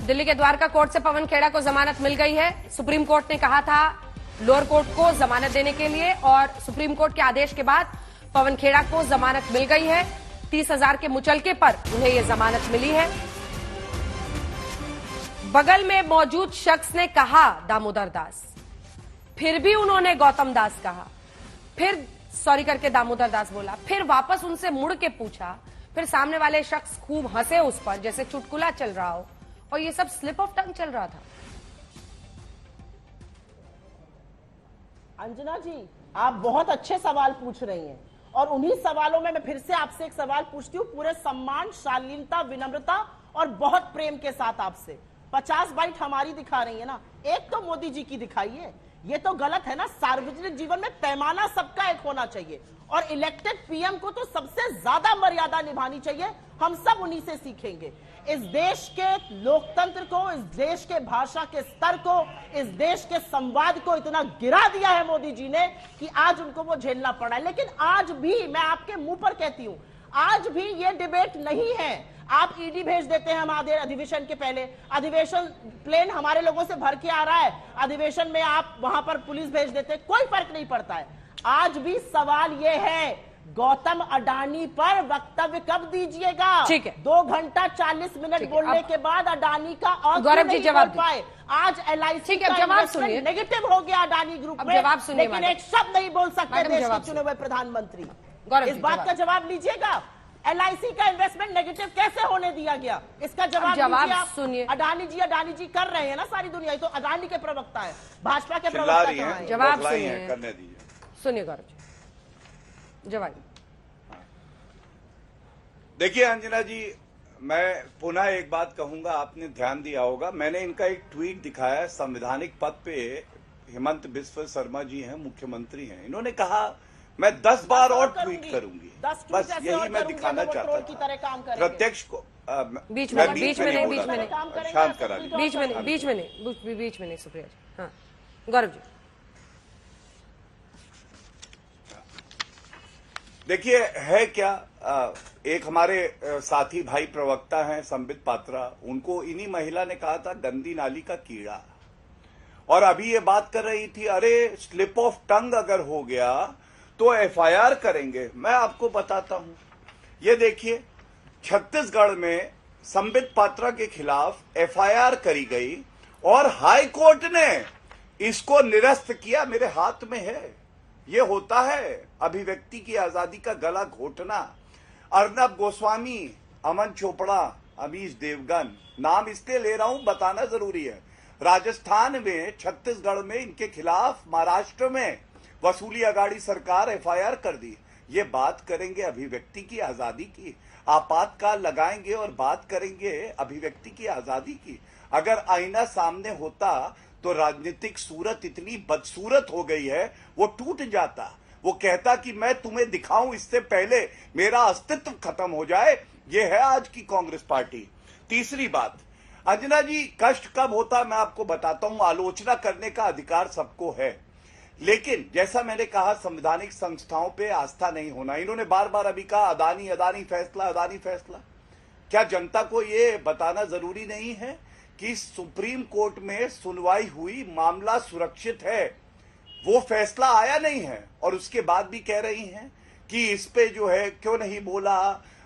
दिल्ली के द्वारका कोर्ट से पवन खेड़ा को जमानत मिल गई है। सुप्रीम कोर्ट ने कहा था लोअर कोर्ट को जमानत देने के लिए और सुप्रीम कोर्ट के आदेश के बाद पवन खेड़ा को जमानत मिल गई है। 30,000 के मुचलके पर उन्हें यह जमानत मिली है। बगल में मौजूद शख्स ने कहा दामोदर दास, फिर भी उन्होंने गौतम दास कहा, फिर सॉरी करके दामोदर दास बोला, फिर वापस उनसे मुड़ के पूछा, फिर सामने वाले शख्स खूब हंसे उस पर जैसे चुटकुला चल रहा हो और ये सब स्लिप ऑफ टंग चल रहा था। अंजना जी, आप बहुत अच्छे सवाल पूछ रही हैं और उन्हीं सवालों में मैं फिर से आपसे एक सवाल पूछती हूँ, पूरे सम्मान, शालीनता, विनम्रता और बहुत प्रेम के साथ आपसे। 50 बाइट हमारी दिखा रही है ना, एक तो मोदी जी की दिखाइए। ये तो गलत है ना, सार्वजनिक जीवन में पैमाना सबका एक होना चाहिए और इलेक्टेड पीएम को तो सबसे ज्यादा मर्यादा निभानी चाहिए। हम सब उन्हीं से सीखेंगे। इस देश के लोकतंत्र को, इस देश के भाषा के स्तर को, इस देश के संवाद को इतना गिरा दिया है मोदी जी ने कि आज उनको वो झेलना पड़ा है। लेकिन आज भी मैं आपके मुंह पर कहती हूं, आज भी ये डिबेट नहीं है। आप ईडी भेज देते हैं हमारे अधिवेशन के पहले, अधिवेशन प्लेन हमारे लोगों से भर के आ रहा है, अधिवेशन में आप वहां पर पुलिस भेज देते हैं, कोई फर्क नहीं पड़ता है। आज भी सवाल यह है, गौतम अडानी पर वक्तव्य कब दीजिएगा? ठीक है, 2 घंटा 40 मिनट बोलने के बाद अडानी का और गौरव जी जवाब पाए। आज LIC का जवाब सुनिए, नेगेटिव हो गया अडानी ग्रुप में, जवाब सुनिए, लेकिन एक शब्द नहीं बोल सकते देश के चुने हुए प्रधानमंत्री। इस बात का जवाब लीजिएगा। LIC का इन्वेस्टमेंट नेगेटिव कैसे होने दिया गया, इसका जवाब सुनिए। अडानी जी कर रहे हैं ना, सारी दुनिया। तो अडानी के प्रवक्ता है, भाजपा के प्रवक्ता कहां है? जवाब सुनिए गौरव जी, जवाब। देखिए अंजना जी, मैं पुनः एक बात कहूंगा, आपने ध्यान दिया होगा, मैंने इनका एक ट्वीट दिखाया। संवैधानिक पद पे हेमंत बिस्व शर्मा जी हैं, मुख्यमंत्री हैं। इन्होंने कहा मैं 10 बार और ट्वीट करूंगी, बस यही मैं दिखाना चाहता था प्रत्यक्ष को। बीच में नहीं शांत करा लीजिए, बीच में नहीं सुप्रिया जी। हाँ गौरव जी, देखिए है क्या, एक हमारे साथी भाई प्रवक्ता हैं संबित पात्रा, उनको इन्हीं महिला ने कहा था गंदी नाली का कीड़ा, और अभी ये बात कर रही थी अरे स्लिप ऑफ टंग अगर हो गया तो FIR करेंगे। मैं आपको बताता हूं, ये देखिए छत्तीसगढ़ में संबित पात्रा के खिलाफ FIR करी गई और हाई कोर्ट ने इसको निरस्त किया। मेरे हाथ में है, ये होता है अभिव्यक्ति की आजादी का गला घोटना। अर्नब गोस्वामी, अमन चोपड़ा, अमीश देवगन, नाम इसलिए ले रहा हूं, बताना जरूरी है। राजस्थान में, छत्तीसगढ़ में इनके खिलाफ, महाराष्ट्र में वसूली अगाड़ी सरकार FIR कर दी। ये बात करेंगे अभिव्यक्ति की आजादी की, आपातकाल लगाएंगे और बात करेंगे अभिव्यक्ति की आजादी की। अगर आईना सामने होता तो राजनीतिक सूरत इतनी बदसूरत हो गई है, वो टूट जाता। वो कहता कि मैं तुम्हें दिखाऊं इससे पहले मेरा अस्तित्व खत्म हो जाए। ये है आज की कांग्रेस पार्टी। तीसरी बात, अंजना जी, कष्ट कब होता मैं आपको बताता हूं। आलोचना करने का अधिकार सबको है, लेकिन जैसा मैंने कहा संवैधानिक संस्थाओं पे आस्था नहीं होना। इन्होंने बार बार अभी कहा अदानी फैसला। क्या जनता को ये बताना जरूरी नहीं है कि सुप्रीम कोर्ट में सुनवाई हुई, मामला सुरक्षित है, वो फैसला आया नहीं है, और उसके बाद भी कह रही हैं कि इस पे जो है क्यों नहीं बोला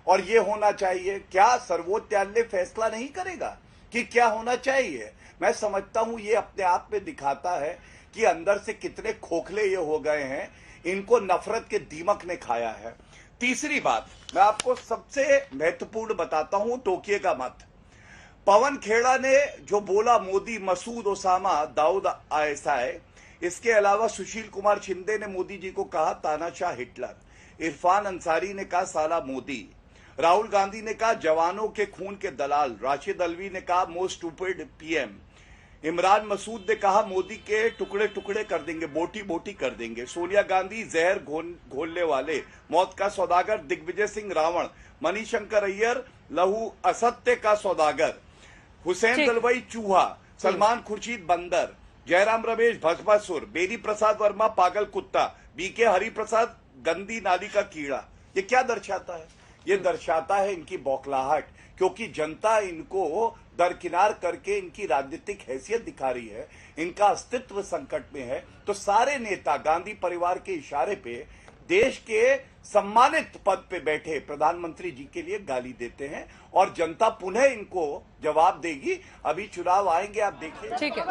और ये होना चाहिए। क्या सर्वोच्च न्यायालय फैसला नहीं करेगा कि क्या होना चाहिए? मैं समझता हूं ये अपने आप में दिखाता है कि अंदर से कितने खोखले ये हो गए हैं, इनको नफरत के दीमक ने खाया है। तीसरी बात मैं आपको सबसे महत्वपूर्ण बताता हूं, टोकिएगा मत। पवन खेड़ा ने जो बोला, मोदी, मसूद, ओसामा, दाऊद ISI, इसके अलावा सुशील कुमार शिंदे ने मोदी जी को कहा तानाशाह हिटलर, इरफान अंसारी ने कहा साला मोदी, राहुल गांधी ने कहा जवानों के खून के दलाल, राशिद अल्वी ने कहा most stupid PM, Imran Masood ने कहा मोदी के टुकड़े टुकड़े कर देंगे, बोटी बोटी कर देंगे, सोनिया गांधी जहर घोलने वाले, मौत का सौदागर, दिग्विजय सिंह रावण, मणिशंकर अय्यर लहू असत्य का सौदागर, हुसैन दलवाई चूहा, सलमान खुर्शीद बंदर, जयराम रमेश भस्मासुर, बेनी प्रसाद वर्मा पागल कुत्ता, BK हरिप्रसाद गंदी नाली का कीड़ा। ये क्या दर्शाता है? ये दर्शाता है इनकी बौखलाहट, क्योंकि जनता इनको दरकिनार करके इनकी राजनीतिक हैसियत दिखा रही है, इनका अस्तित्व संकट में है। तो सारे नेता गांधी परिवार के इशारे पे देश के सम्मानित पद पे बैठे प्रधानमंत्री जी के लिए गाली देते हैं और जनता पुनः इनको जवाब देगी। अभी चुनाव आएंगे, आप देखिए। ठीक है।